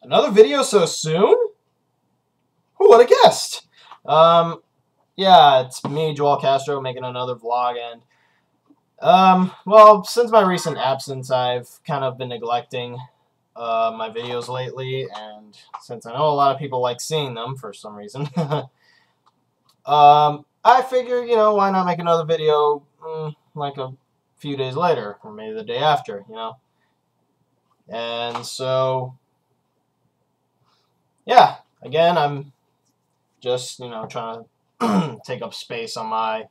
Another video so soon? Who would have guessed? Yeah, it's me, Joel Castro, making another vlog, and well, since my recent absence, I've kind of been neglecting my videos lately, and since I know a lot of people like seeing them for some reason, I figured, you know, why not make another video like a few days later, or maybe the day after, you know? And so, yeah, again, I'm just, you know, trying to take up space on my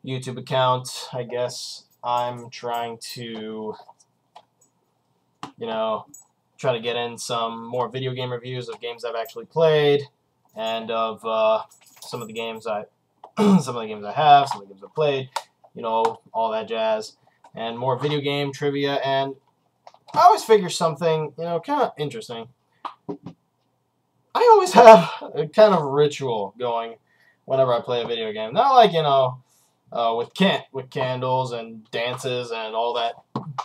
YouTube account. I guess I'm trying to, you know, try to get in some more video game reviews of games I've actually played, and of some of the games I have, some of the games I've played, you know, all that jazz, and more video game trivia. And I always figure something, you know, kind of interesting. I always have a kind of ritual going whenever I play a video game. Not like, you know, with candles and dances and all that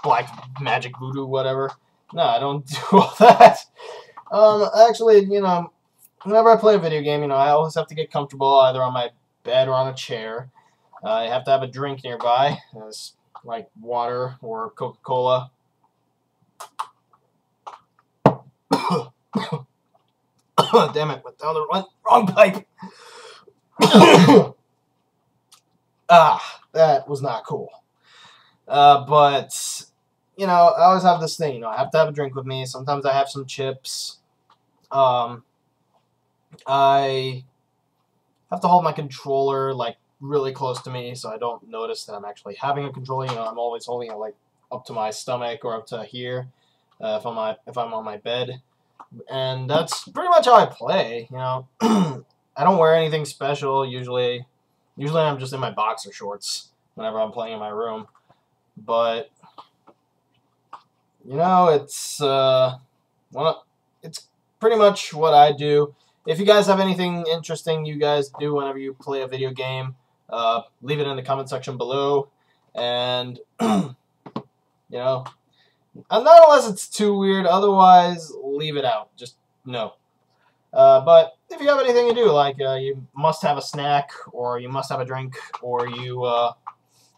black magic voodoo whatever. No, I don't do all that. Actually, you know, whenever I play a video game, you know, I always have to get comfortable either on my bed or on a chair. I have to have a drink nearby, like water or Coca-Cola. Damn it, went down the wrong pipe. That was not cool. But, you know, I always have this thing, you know, I have to have a drink with me. Sometimes I have some chips. I have to hold my controller, like, really close to me so I don't notice that I'm actually having a controller. You know, I'm always holding it, like, up to my stomach or up to here if I'm on my bed. And that's pretty much how I play, you know. I don't wear anything special, usually I'm just in my boxer shorts whenever I'm playing in my room. But, you know, it's pretty much what I do. If you guys have anything interesting you guys do whenever you play a video game, leave it in the comment section below. And, you know, not unless it's too weird, otherwise leave it out. Just no. But if you have anything to do, like you must have a snack, or you must have a drink, or you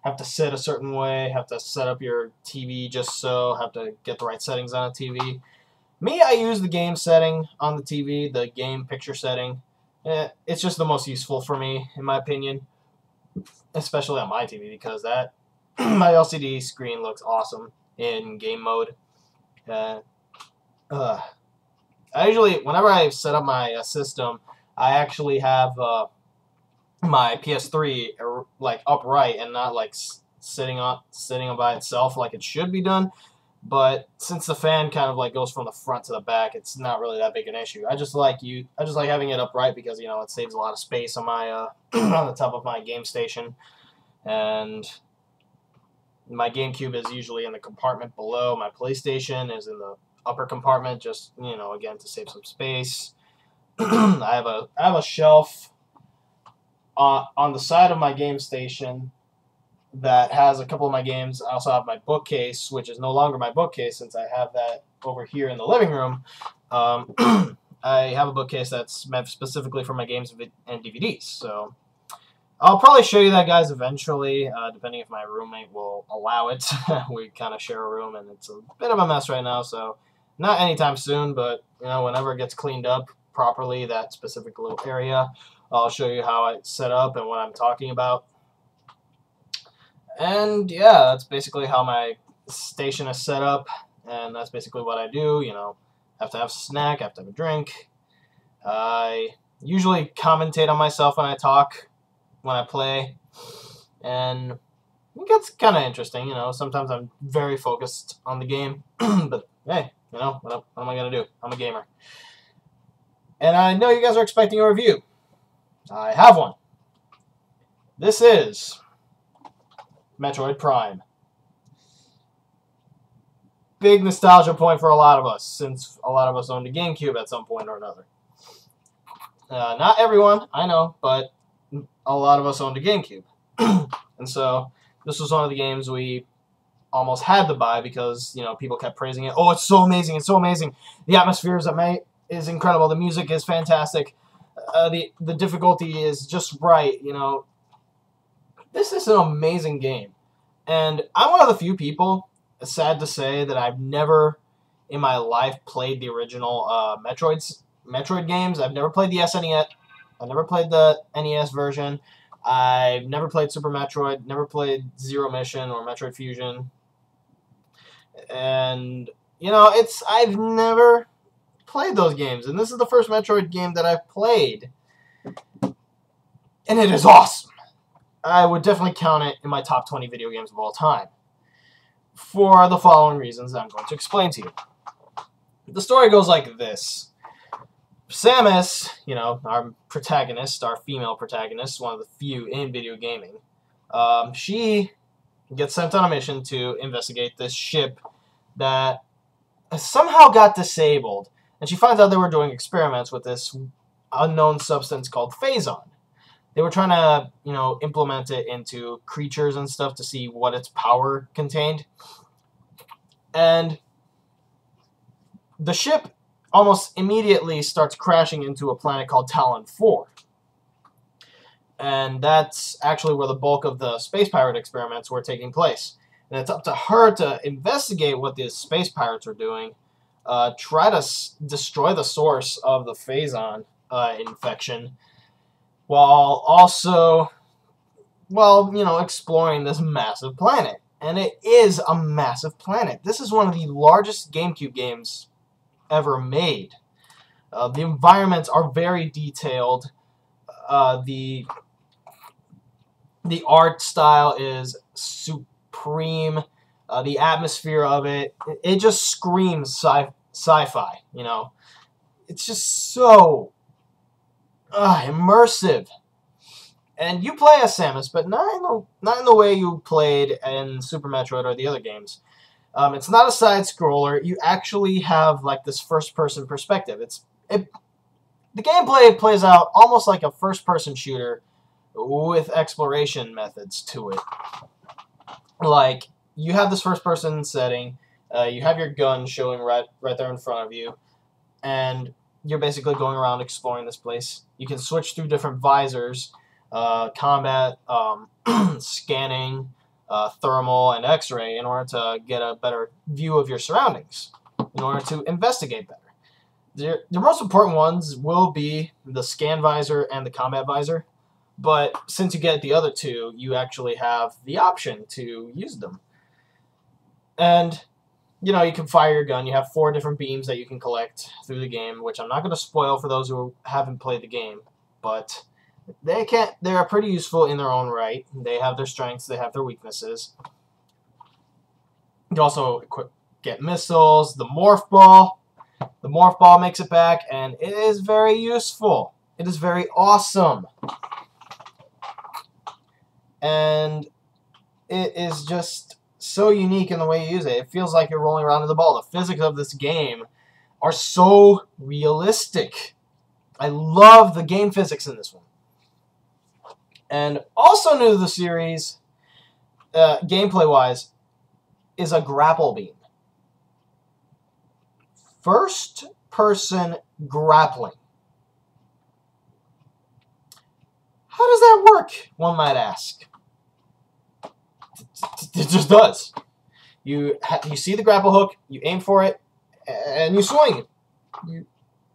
have to sit a certain way, have to set up your TV just so, have to get the right settings on a TV. Me, I use the game setting on the TV, the game picture setting. It's just the most useful for me, in my opinion, especially on my TV, because that my LCD screen looks awesome in game mode. I usually, whenever I set up my system, I actually have my PS3 like upright and not like sitting by itself like it should be done. But since the fan kind of like goes from the front to the back, it's not really that big an issue. I just like having it upright because, you know, it saves a lot of space on my on the top of my game station. And my GameCube is usually in the compartment below. My PlayStation is in the upper compartment, just, you know, again, to save some space. I have a shelf on the side of my game station that has a couple of my games. I also have my bookcase, which is no longer my bookcase since I have that over here in the living room. I have a bookcase that's meant specifically for my games and DVDs. So I'll probably show you that, guys, eventually, depending if my roommate will allow it. We kind of share a room, and it's a bit of a mess right now, so not anytime soon, but, you know, whenever it gets cleaned up properly, that specific little area, I'll show you how it's set up and what I'm talking about. And, yeah, that's basically how my station is set up, and that's basically what I do. You know, have to have a snack, have to have a drink. I usually commentate on myself when I talk, when I play, and it gets kind of interesting, you know. Sometimes I'm very focused on the game, but hey, you know, what am I going to do? I'm a gamer. And I know you guys are expecting a review. I have one. This is Metroid Prime. Big nostalgia point for a lot of us, since a lot of us owned a GameCube at some point or another. Not everyone, I know, but a lot of us owned a GameCube. And so this was one of the games we almost had to buy because, you know, people kept praising it. Oh, it's so amazing! It's so amazing. The atmosphere is incredible. The music is fantastic. The difficulty is just right. You know, this is an amazing game, and I'm one of the few people, sad to say, that I've never in my life played the original Metroid games. I've never played the SNES. I never played the NES version. I've never played Super Metroid. Never played Zero Mission or Metroid Fusion. And you know, I've never played those games, and this is the first Metroid game that I've played, and it is awesome. I would definitely count it in my top 20 video games of all time, for the following reasons that I'm going to explain to you. The story goes like this. Samus, you know, our protagonist, our female protagonist, one of the few in video gaming, she gets sent on a mission to investigate this ship that somehow got disabled, and she finds out they were doing experiments with this unknown substance called Phazon. They were trying to, you know, implement it into creatures and stuff to see what its power contained. And the ship almost immediately starts crashing into a planet called Talon 4. And that's actually where the bulk of the space pirate experiments were taking place. And it's up to her to investigate what these space pirates are doing, try to destroy the source of the Phazon infection, while also, well, you know, exploring this massive planet. And it is a massive planet. This is one of the largest GameCube games ever made. The environments are very detailed. The art style is supreme. The atmosphere of it just screams sci-fi, you know. It's just so immersive. And you play as Samus, but not in the way you played in Super Metroid or the other games. It's not a side-scroller. You actually have like this first-person perspective. The gameplay plays out almost like a first-person shooter with exploration methods to it. Like, you have this first-person setting. You have your gun showing right there in front of you, and you're basically going around exploring this place. You can switch through different visors, combat, scanning, thermal, and x-ray in order to get a better view of your surroundings, in order to investigate better. The most important ones will be the scan visor and the combat visor, but since you get the other two, you actually have the option to use them. And, you know, you can fire your gun. You have 4 different beams that you can collect through the game, which I'm not going to spoil for those who haven't played the game, but they're pretty useful in their own right. They have their strengths, they have their weaknesses. You also get missiles, the morph ball. The morph ball makes it back, and it is very useful. It is very awesome. And it is just so unique in the way you use it. It feels like you're rolling around in the ball. The physics of this game are so realistic. I love the game physics in this one. And also new to the series, gameplay-wise, is a grapple beam. First-person grappling. How does that work, one might ask? It just does. You see the grapple hook, you aim for it, and you swing. You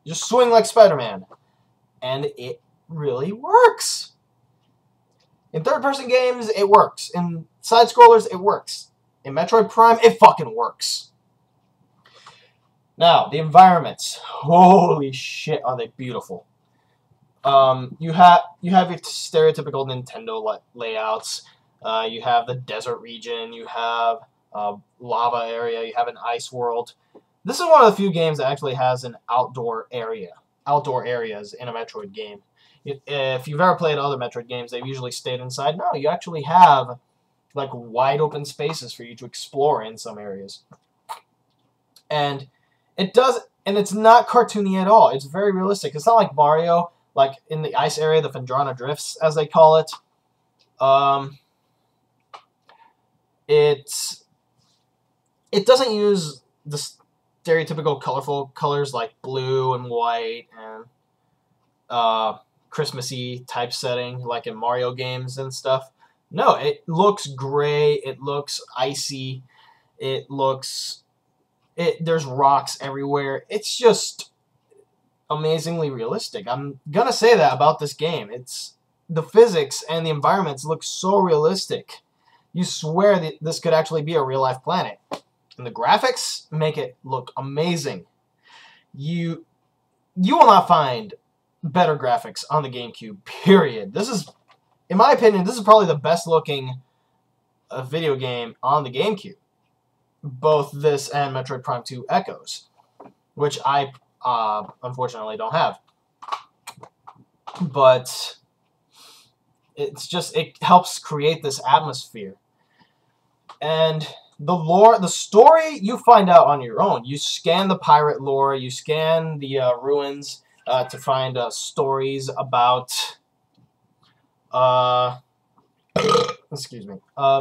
just swing like Spider-Man. And it really works. In third-person games, it works. In side-scrollers, it works. In Metroid Prime, it fucking works. Now, the environments. Holy shit, are they beautiful. You have your stereotypical Nintendo layouts. You have the desert region. You have a lava area. You have an ice world. This is one of the few games that actually has an outdoor areas in a Metroid game. If you've ever played other Metroid games, they've usually stayed inside. No, you actually have like wide open spaces for you to explore in some areas. And it's not cartoony at all. It's very realistic. It's not like Mario, like in the ice area, the Phendrana Drifts, as they call it. it doesn't use the stereotypical colorful colors like blue and white and Christmassy type setting like in Mario games and stuff. No, it looks gray. It looks icy. There's rocks everywhere. It's just amazingly realistic. I'm gonna say that about this game. It's the physics and the environments look so realistic. You swear that this could actually be a real life planet. And the graphics make it look amazing. You will not find better graphics on the GameCube, period. This is, in my opinion, this is probably the best looking video game on the GameCube. Both this and Metroid Prime 2 Echoes, which I unfortunately don't have. But it's just, it helps create this atmosphere. And the lore, the story, you find out on your own. You scan the pirate lore, you scan the ruins to find stories about, excuse me,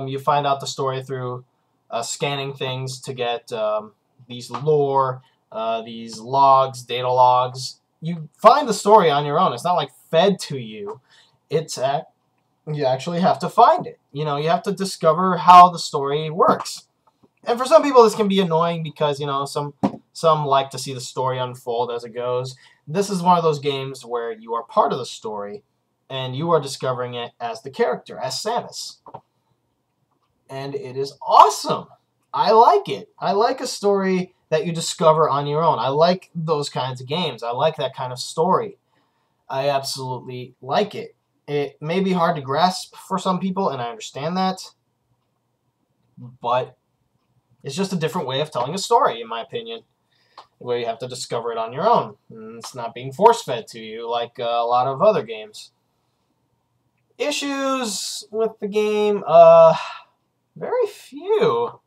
you find out the story through scanning things to get these lore, these logs, data logs. You find the story on your own. It's not like fed to you. You actually have to find it. You know, you have to discover how the story works. And for some people, this can be annoying because, you know, some like to see the story unfold as it goes. This is one of those games where you are part of the story, and you are discovering it as the character, as Samus. And it is awesome. I like it. I like a story that you discover on your own. I like those kinds of games. I like that kind of story. I absolutely like it. It may be hard to grasp for some people, and I understand that. But it's just a different way of telling a story, in my opinion, where you have to discover it on your own. And it's not being force-fed to you like a lot of other games. Issues with the game, very few.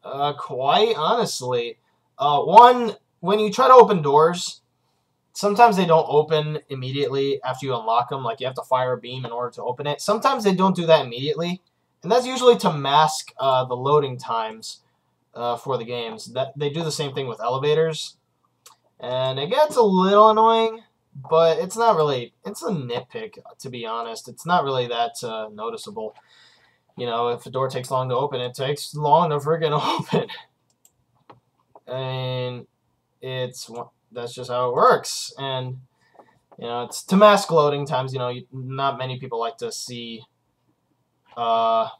Quite honestly. One, when you try to open doors, sometimes they don't open immediately after you unlock them. Like, you have to fire a beam in order to open it. Sometimes they don't do that immediately. And that's usually to mask the loading times for the games. They do the same thing with elevators. And it gets a little annoying, but it's not really... It's a nitpick, to be honest. It's not really that noticeable. You know, if a door takes long to open, it takes long to friggin' open. And that's just how it works. And, you know, it's to mask loading times. You know, not many people like to see, you know,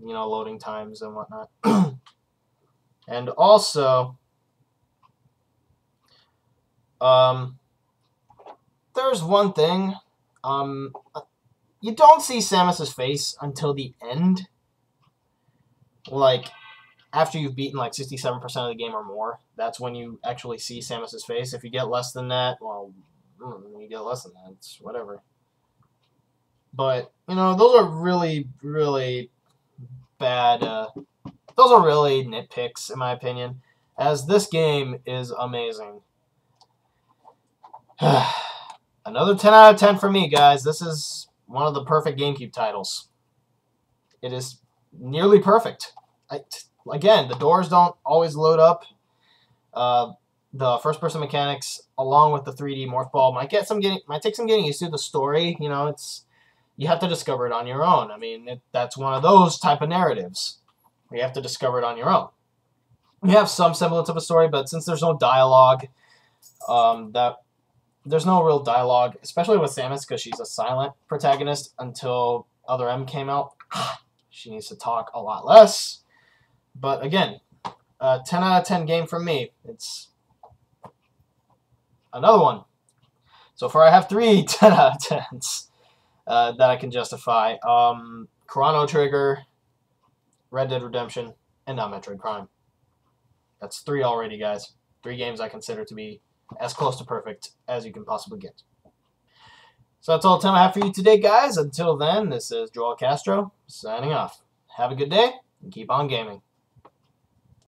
loading times and whatnot. And also, there's one thing, you don't see Samus's face until the end. Like, after you've beaten like 67% of the game or more, that's when you actually see Samus's face. If you get less than that, well, you get less than that. It's whatever. But, you know, those are really, really bad. Those are really nitpicks, in my opinion, as this game is amazing. Another 10 out of 10 for me, guys. This is one of the perfect GameCube titles. It is nearly perfect. Again, the doors don't always load up. The first-person mechanics, along with the 3D morph ball, might take some getting used to. The story, you know, you have to discover it on your own. I mean, that's one of those type of narratives where you have to discover it on your own. You have some semblance of a story, but since there's no dialogue, there's no real dialogue, especially with Samus, because she's a silent protagonist until Other M came out. She needs to talk a lot less. But again, 10 out of 10 game from me. It's another one. So far I have 3 10 out of 10s that I can justify. Chrono Trigger, Red Dead Redemption, and now Metroid Prime. That's 3 already, guys. 3 games I consider to be as close to perfect as you can possibly get. So that's all the time I have for you today, guys. Until then, this is Joel Castro, signing off. Have a good day, and keep on gaming.